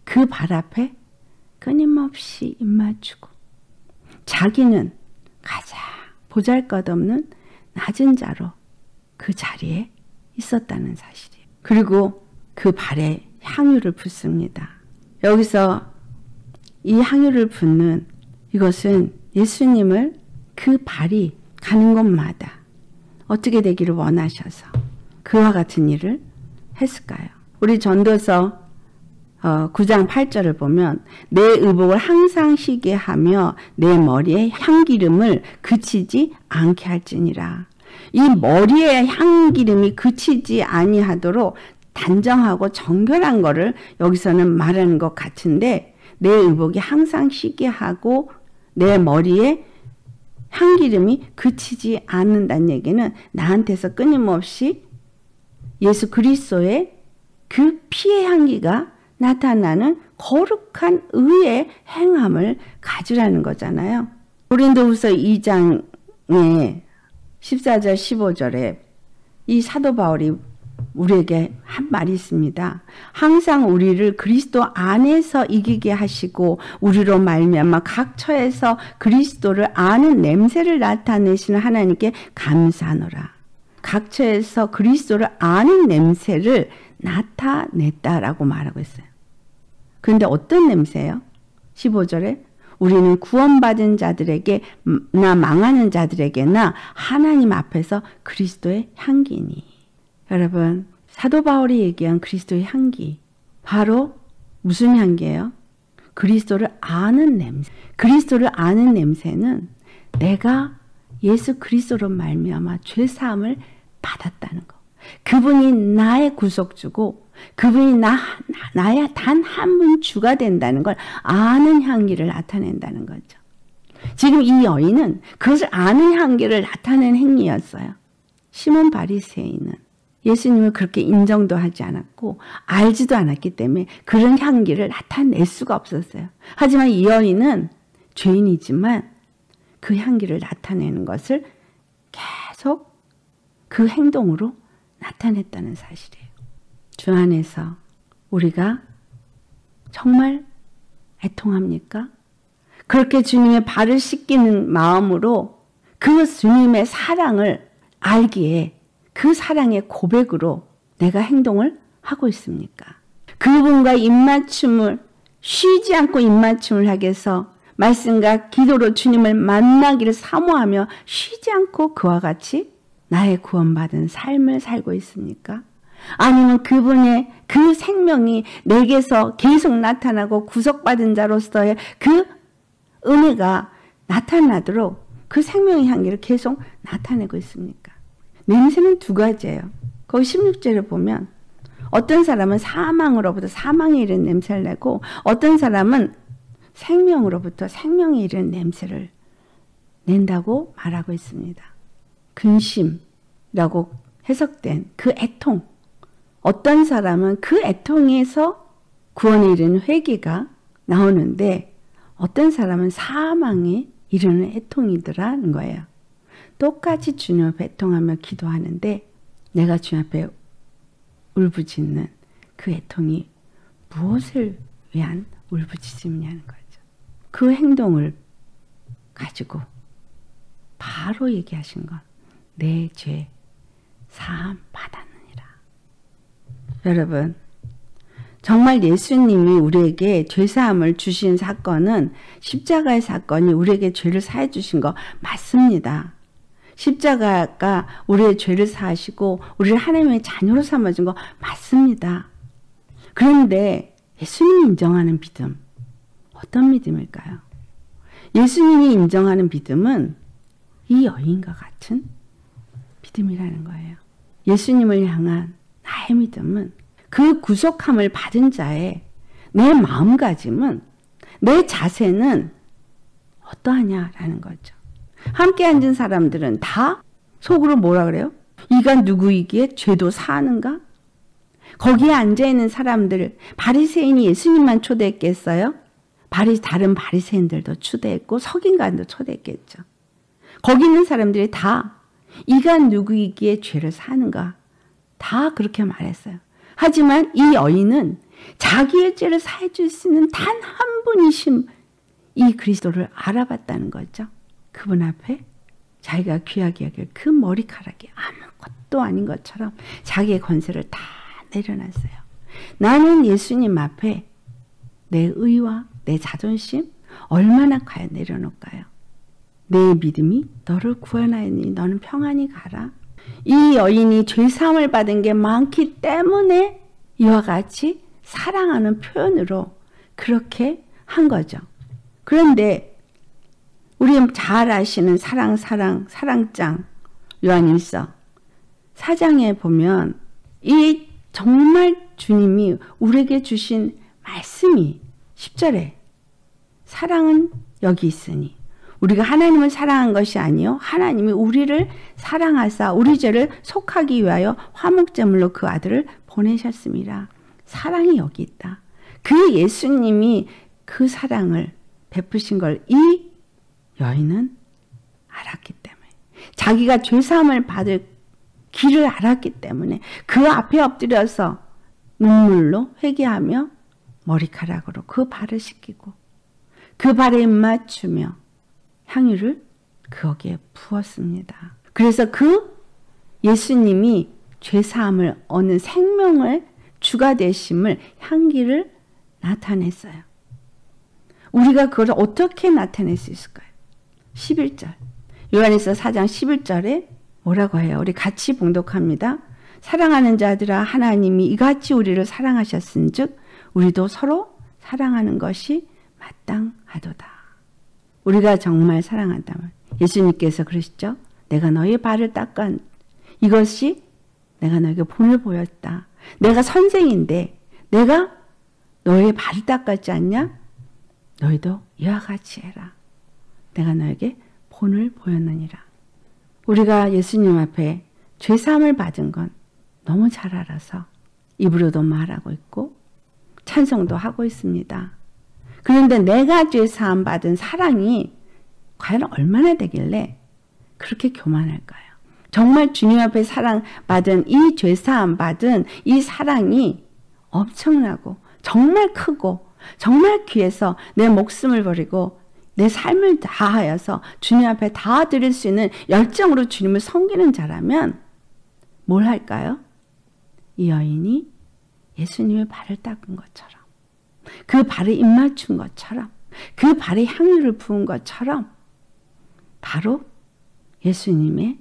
그 발 앞에 끊임없이 입맞추고 자기는 가장 보잘것없는 낮은 자로 그 자리에 있었다는 사실이에요. 그리고 그 발에 향유를 붓습니다. 여기서 이 향유를 붓는 이것은 예수님을 그 발이 가는 곳마다 어떻게 되기를 원하셔서 그와 같은 일을 했을까요? 우리 전도서 9장 8절을 보면 내 의복을 항상 쉬게 하며 내 머리에 향기름을 그치지 않게 할지니라. 이 머리에 향기름이 그치지 아니하도록 단정하고 정결한 거를 여기서는 말하는 것 같은데, 내 의복이 항상 쉬게 하고 내 머리에 향기름이 그치지 않는다는 얘기는 나한테서 끊임없이 예수 그리스도의 그 피의 향기가 나타나는 거룩한 의의 행함을 가지라는 거잖아요. 고린도후서 2장에 14절 15절에 이 사도 바울이 우리에게 한 말이 있습니다. 항상 우리를 그리스도 안에서 이기게 하시고 우리로 말미암아 각 처에서 그리스도를 아는 냄새를 나타내시는 하나님께 감사하노라. 각 처에서 그리스도를 아는 냄새를 나타냈다라고 말하고 있어요. 그런데 어떤 냄새예요? 15절에 우리는 구원받은 자들에게나 망하는 자들에게나 하나님 앞에서 그리스도의 향기니. 여러분, 사도 바울이 얘기한 그리스도의 향기, 바로 무슨 향기예요? 그리스도를 아는 냄새. 그리스도를 아는 냄새는 내가 예수 그리스도로 말미암아 죄 사함을 받았다는 거. 그분이 나의 구속주고 그분이 나의 단 한 분 주가 된다는 걸 아는 향기를 나타낸다는 거죠. 지금 이 여인은 그것을 아는 향기를 나타낸 행위였어요. 시몬 바리새인은 예수님을 그렇게 인정도 하지 않았고 알지도 않았기 때문에 그런 향기를 나타낼 수가 없었어요. 하지만 이 여인은 죄인이지만 그 향기를 나타내는 것을 계속 그 행동으로 나타냈다는 사실이에요. 주 안에서 우리가 정말 애통합니까? 그렇게 주님의 발을 씻기는 마음으로 그 주님의 사랑을 알기에 그 사랑의 고백으로 내가 행동을 하고 있습니까? 그분과 입맞춤을 쉬지 않고 입맞춤을 하게 해서 말씀과 기도로 주님을 만나기를 사모하며 쉬지 않고 그와 같이 나의 구원받은 삶을 살고 있습니까? 아니면 그분의 그 생명이 내게서 계속 나타나고 구속받은 자로서의 그 은혜가 나타나도록 그 생명의 향기를 계속 나타내고 있습니까? 냄새는 두 가지예요. 거기 16절에 보면 어떤 사람은 사망으로부터 사망에 이르는 냄새를 내고 어떤 사람은 생명으로부터 생명에 이르는 냄새를 낸다고 말하고 있습니다. 근심이라고 해석된 그 애통, 어떤 사람은 그 애통에서 구원에 이르는 회개가 나오는데 어떤 사람은 사망에 이르는 애통이더라는 거예요. 똑같이 주님 앞에 애통하며 기도하는데 내가 주님 앞에 울부짖는 그 애통이 무엇을 위한 울부짖음이냐는 거죠. 그 행동을 가지고 바로 얘기하신 건 내 죄 사함 받았느니라. 여러분, 정말 예수님이 우리에게 죄사함을 주신 사건은 십자가의 사건이 우리에게 죄를 사해 주신 거 맞습니다. 십자가가 우리의 죄를 사하시고 우리를 하나님의 자녀로 삼아준 거 맞습니다. 그런데 예수님이 인정하는 믿음, 어떤 믿음일까요? 예수님이 인정하는 믿음은 이 여인과 같은 믿음이라는 거예요. 예수님을 향한 나의 믿음은 그 구속함을 받은 자의 내 마음가짐은, 내 자세는 어떠하냐라는 거죠. 함께 앉은 사람들은 다 속으로 뭐라 그래요? 이가 누구이기에 죄도 사하는가? 거기에 앉아있는 사람들, 바리새인이 예수님만 초대했겠어요? 다른 바리새인들도 초대했고 서기관도 초대했겠죠. 거기 있는 사람들이 다 이가 누구이기에 죄를 사는가? 다 그렇게 말했어요. 하지만 이 여인은 자기의 죄를 사해 줄 수 있는 단 한 분이신 이 그리스도를 알아봤다는 거죠. 그분 앞에 자기가 귀하게 여길 그 머리카락이 아무것도 아닌 것처럼 자기의 권세를 다 내려놨어요. 나는 예수님 앞에 내 의와 내 자존심 얼마나 과연 내려놓을까요? 내 믿음이 너를 구원하였니 너는 평안히 가라. 이 여인이 죄사함을 받은 게 많기 때문에 이와 같이 사랑하는 표현으로 그렇게 한 거죠. 그런데 우리 잘 아시는 사랑장 요한일서 4장에 보면 이 정말 주님이 우리에게 주신 말씀이 10절에 사랑은 여기 있으니 우리가 하나님을 사랑한 것이 아니요 하나님이 우리를 사랑하사 우리 죄를 속하기 위하여 화목제물로 그 아들을 보내셨습니다. 사랑이 여기 있다. 그 예수님이 그 사랑을 베푸신 걸 이 여인은 알았기 때문에, 자기가 죄사함을 받을 길을 알았기 때문에 그 앞에 엎드려서 눈물로 회개하며 머리카락으로 그 발을 씻기고 그 발에 입맞추며 향유를 거기에 부었습니다. 그래서 그 예수님이 죄사함을 얻는 생명을 주가 되심을 향기를 나타냈어요. 우리가 그걸 어떻게 나타낼 수 있을까요? 11절 요한일서 4장 11절에 뭐라고 해요? 우리 같이 봉독합니다. 사랑하는 자들아 하나님이 이같이 우리를 사랑하셨은즉 우리도 서로 사랑하는 것이 마땅하도다. 우리가 정말 사랑한다면 예수님께서 그러시죠. 내가 너의 발을 닦아 이것이 내가 너에게 본을 보였다. 내가 선생인데 내가 너의 발을 닦았지 않냐? 너희도 이와 같이 해라. 내가 너에게 본을 보였느니라. 우리가 예수님 앞에 죄사함을 받은 건 너무 잘 알아서 입으로도 말하고 있고 찬송도 하고 있습니다. 그런데 내가 죄사함 받은 사랑이 과연 얼마나 되길래 그렇게 교만할까요? 정말 주님 앞에 사랑받은 이 죄사함 받은 이 사랑이 엄청나고 정말 크고 정말 귀해서 내 목숨을 버리고 내 삶을 다하여서 주님 앞에 다 드릴 수 있는 열정으로 주님을 섬기는 자라면 뭘 할까요? 이 여인이 예수님의 발을 닦은 것처럼, 그 발에 입맞춘 것처럼, 그 발에 향유를 부은 것처럼 바로 예수님의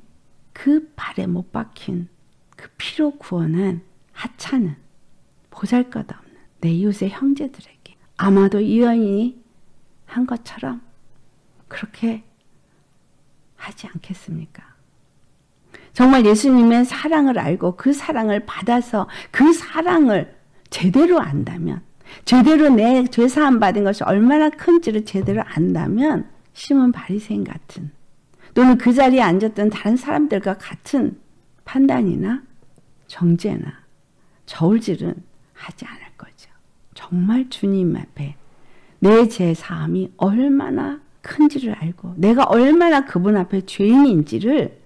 그 발에 못 박힌 그 피로 구원한 하찮은 보잘것없는 내 이웃의 형제들에게 아마도 이 여인이 한 것처럼 그렇게 하지 않겠습니까? 정말 예수님의 사랑을 알고 그 사랑을 받아서 그 사랑을 제대로 안다면, 제대로 내 죄사함 받은 것이 얼마나 큰지를 제대로 안다면 시몬 바리새인 같은, 또는 그 자리에 앉았던 다른 사람들과 같은 판단이나 정죄나 저울질은 하지 않을 거죠. 정말 주님 앞에 내 죄사함이 얼마나 큰지를 알고 내가 얼마나 그분 앞에 죄인인지를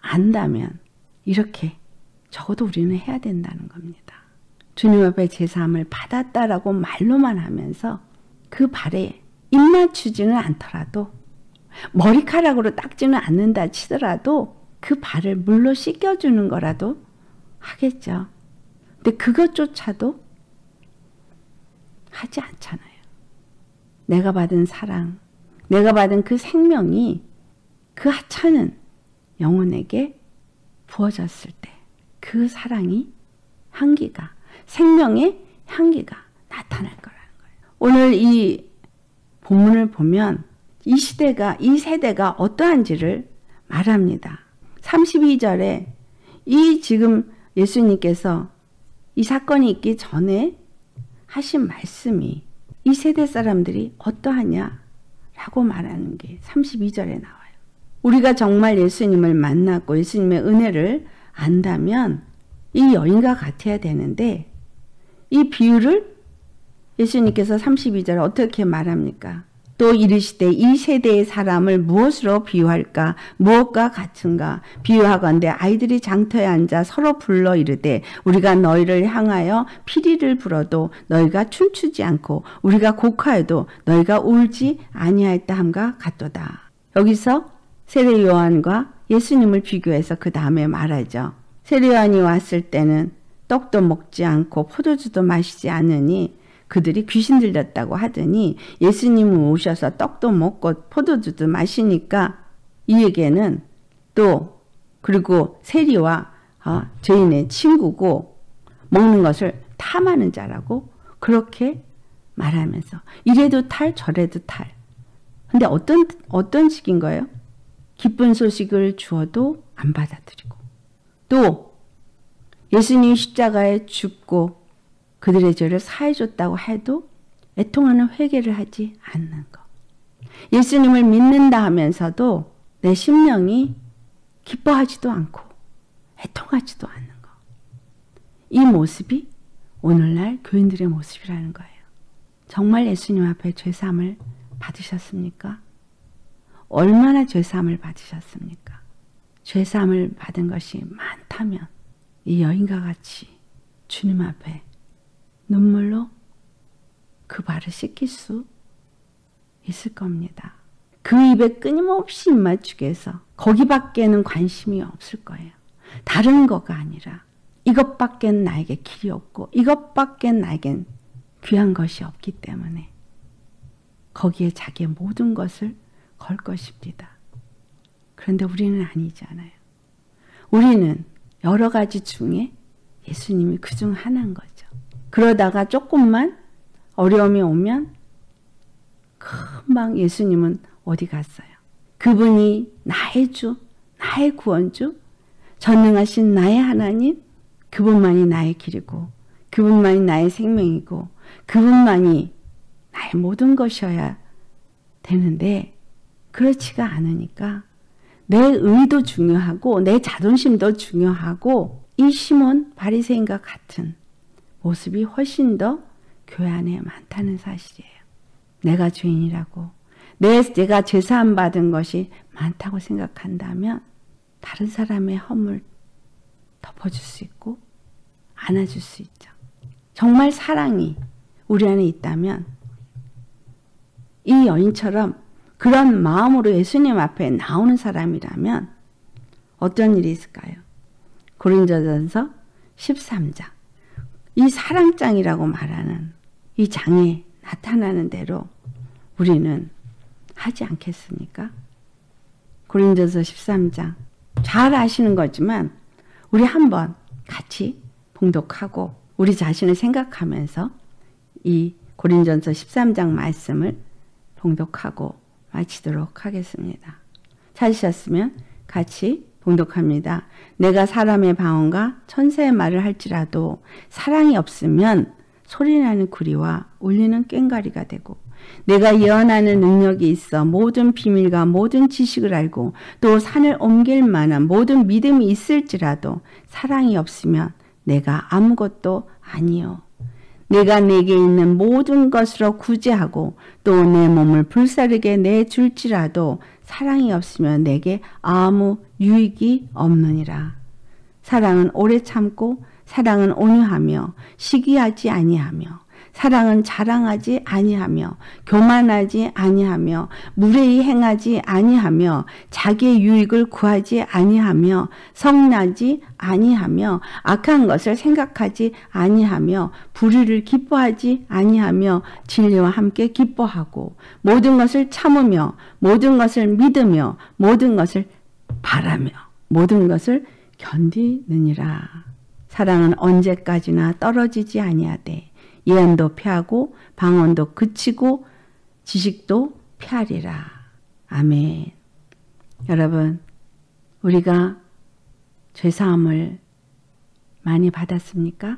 안다면 이렇게 적어도 우리는 해야 된다는 겁니다. 주님 앞에 죄사함을 받았다라고 말로만 하면서 그 발에 입맞추지는 않더라도 머리카락으로 닦지는 않는다 치더라도 그 발을 물로 씻겨주는 거라도 하겠죠. 근데 그것조차도 하지 않잖아요. 내가 받은 사랑, 내가 받은 그 생명이 그 하찮은 영혼에게 부어졌을 때 그 사랑이 향기가, 생명의 향기가 나타날 거라는 거예요. 오늘 이 본문을 보면 이 시대가, 이 세대가 어떠한지를 말합니다. 32절에 이 지금 예수님께서 이 사건이 있기 전에 하신 말씀이 이 세대 사람들이 어떠하냐라고 말하는 게 32절에 나와요. 우리가 정말 예수님을 만났고 예수님의 은혜를 안다면 이 여인과 같아야 되는데 이 비유를 예수님께서 32절에 어떻게 말합니까? 또 이르시되 이 세대의 사람을 무엇으로 비유할까? 무엇과 같은가? 비유하건대 아이들이 장터에 앉아 서로 불러 이르되 우리가 너희를 향하여 피리를 불어도 너희가 춤추지 않고 우리가 곡하여도 너희가 울지 아니하였다 함과 같도다. 여기서 세례 요한과 예수님을 비교해서 그 다음에 말하죠. 세례 요한이 왔을 때는 떡도 먹지 않고 포도주도 마시지 않으니 그들이 귀신 들렸다고 하더니 예수님은 오셔서 떡도 먹고 포도주도 마시니까 이에게는 또 그리고 세리와 죄인의 친구고 먹는 것을 탐하는 자라고 그렇게 말하면서 이래도 탈 저래도 탈. 근데 어떤 식인 거예요? 기쁜 소식을 주어도 안 받아들이고 또 예수님이 십자가에 죽고 그들의 죄를 사해줬다고 해도 애통하는 회개를 하지 않는 것. 예수님을 믿는다 하면서도 내 심령이 기뻐하지도 않고 애통하지도 않는 것. 이 모습이 오늘날 교인들의 모습이라는 거예요. 정말 예수님 앞에 죄사함을 받으셨습니까? 얼마나 죄사함을 받으셨습니까? 죄사함을 받은 것이 많다면 이 여인과 같이 주님 앞에 눈물로 그 발을 씻길 수 있을 겁니다. 그 입에 끊임없이 입맞추게 해서 거기밖에는 관심이 없을 거예요. 다른 거가 아니라 이것밖엔 나에게 길이 없고 이것밖엔 나에겐 귀한 것이 없기 때문에 거기에 자기의 모든 것을 걸 것입니다. 그런데 우리는 아니잖아요. 우리는 여러 가지 중에 예수님이 그중 하나인 거죠. 그러다가 조금만 어려움이 오면 금방 예수님은 어디 갔어요? 그분이 나의 주, 나의 구원주, 전능하신 나의 하나님, 그분만이 나의 길이고 그분만이 나의 생명이고 그분만이 나의 모든 것이어야 되는데 그렇지가 않으니까 내 의도 중요하고 내 자존심도 중요하고 이 시몬 바리새인과 같은 모습이 훨씬 더 교회 안에 많다는 사실이에요. 내가 죄인이라고 내가 죄사함 받은 것이 많다고 생각한다면 다른 사람의 허물 덮어줄 수 있고 안아줄 수 있죠. 정말 사랑이 우리 안에 있다면 이 여인처럼 그런 마음으로 예수님 앞에 나오는 사람이라면 어떤 일이 있을까요? 고린도전서 13장 이 사랑장이라고 말하는 이 장에 나타나는 대로 우리는 하지 않겠습니까? 고린도전서 13장 잘 아시는 거지만 우리 한번 같이 봉독하고 우리 자신을 생각하면서 이 고린도전서 13장 말씀을 봉독하고 마치도록 하겠습니다. 찾으셨으면 같이 봉독합니다. 내가 사람의 방언과 천사의 말을 할지라도 사랑이 없으면 소리나는 구리와 울리는 꽹과리가 되고 내가 예언하는 능력이 있어 모든 비밀과 모든 지식을 알고 또 산을 옮길 만한 모든 믿음이 있을지라도 사랑이 없으면 내가 아무것도 아니요. 내가 내게 있는 모든 것으로 구제하고 또 내 몸을 불사르게 내줄지라도 사랑이 없으면 내게 아무 유익이 없느니라. 사랑은 오래 참고 사랑은 온유하며 시기하지 아니하며 사랑은 자랑하지 아니하며 교만하지 아니하며 무례히 행하지 아니하며 자기의 유익을 구하지 아니하며 성나지 아니하며 악한 것을 생각하지 아니하며 불의를 기뻐하지 아니하며 진리와 함께 기뻐하고 모든 것을 참으며 모든 것을 믿으며 모든 것을 바라며 모든 것을 견디느니라. 사랑은 언제까지나 떨어지지 아니하되 예언도 피하고 방언도 그치고 지식도 피하리라. 아멘. 여러분, 우리가 죄사함을 많이 받았습니까?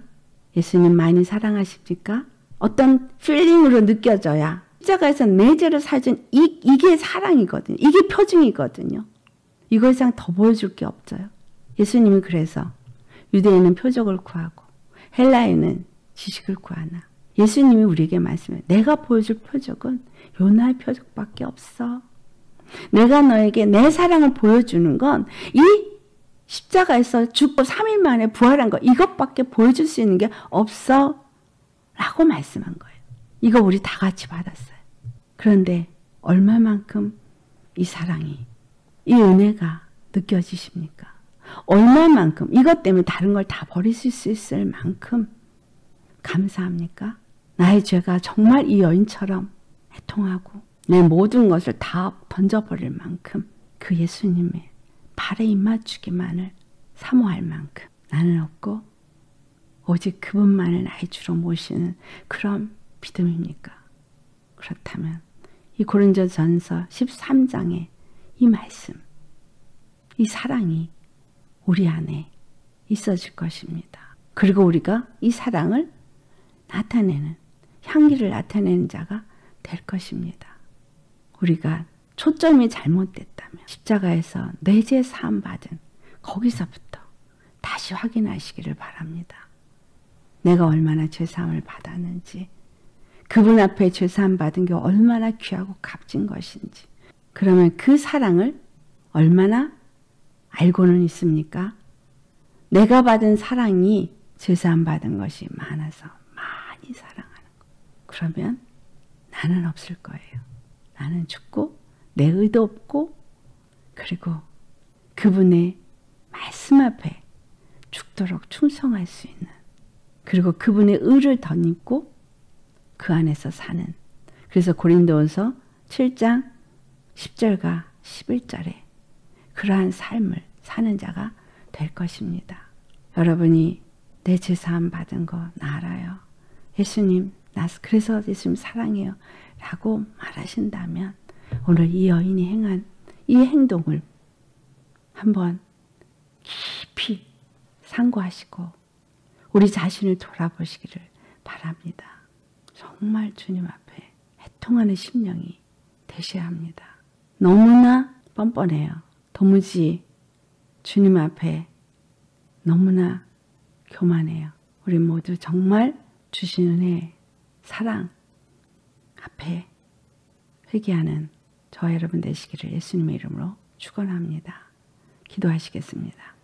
예수님 많이 사랑하십니까? 어떤 필링으로 느껴져야 십자가에서 내 죄를 사준 이게 사랑이거든요. 이게 표징이거든요. 이거 이상 더 보여줄 게 없어요. 예수님이 그래서 유대인은 표적을 구하고 헬라인은 지식을 구하나 예수님이 우리에게 말씀해요. 내가 보여줄 표적은 요나의 표적밖에 없어. 내가 너에게 내 사랑을 보여주는 건 이 십자가에서 죽고 3일 만에 부활한 거 이것밖에 보여줄 수 있는 게 없어 라고 말씀한 거예요. 이거 우리 다 같이 받았어요. 그런데 얼마만큼 이 사랑이 이 은혜가 느껴지십니까? 얼마만큼 이것 때문에 다른 걸 다 버리실 수 있을 만큼 감사합니까? 나의 죄가 정말 이 여인처럼 애통하고 내 모든 것을 다 던져버릴 만큼 그 예수님의 발에 입맞추기만을 사모할 만큼 나는 없고 오직 그분만을 나의 주로 모시는 그런 믿음입니까? 그렇다면 이 고린도전서 13장의 이 말씀, 이 사랑이 우리 안에 있어질 것입니다. 그리고 우리가 이 사랑을 나타내는, 향기를 나타내는 자가 될 것입니다. 우리가 초점이 잘못됐다면 십자가에서 내 죄 사함 받은 거기서부터 다시 확인하시기를 바랍니다. 내가 얼마나 죄 사함을 받았는지, 그분 앞에 죄 사함 받은 게 얼마나 귀하고 값진 것인지, 그러면 그 사랑을 얼마나 알고는 있습니까? 내가 받은 사랑이 죄 사함 받은 것이 많아서 많이 사랑하는 거. 그러면 나는 없을 거예요. 나는 죽고 내 의도 없고 그리고 그분의 말씀 앞에 죽도록 충성할 수 있는, 그리고 그분의 의를 덧입고 그 안에서 사는, 그래서 고린도후서 7장 10절과 11절에 그러한 삶을 사는 자가 될 것입니다. 여러분이 내 죄 사함 받은 거 나 알아요. 예수님, 나 그래서 예수님 사랑해요 라고 말하신다면 오늘 이 여인이 행한 이 행동을 한번 깊이 상고하시고 우리 자신을 돌아보시기를 바랍니다. 정말 주님 앞에 애통하는 심령이 되셔야 합니다. 너무나 뻔뻔해요. 도무지 주님 앞에 너무나 교만해요. 우리 모두 정말 주신 은혜, 사랑 앞에 회개하는 저와 여러분 되시기를 예수님의 이름으로 축원합니다. 기도하시겠습니다.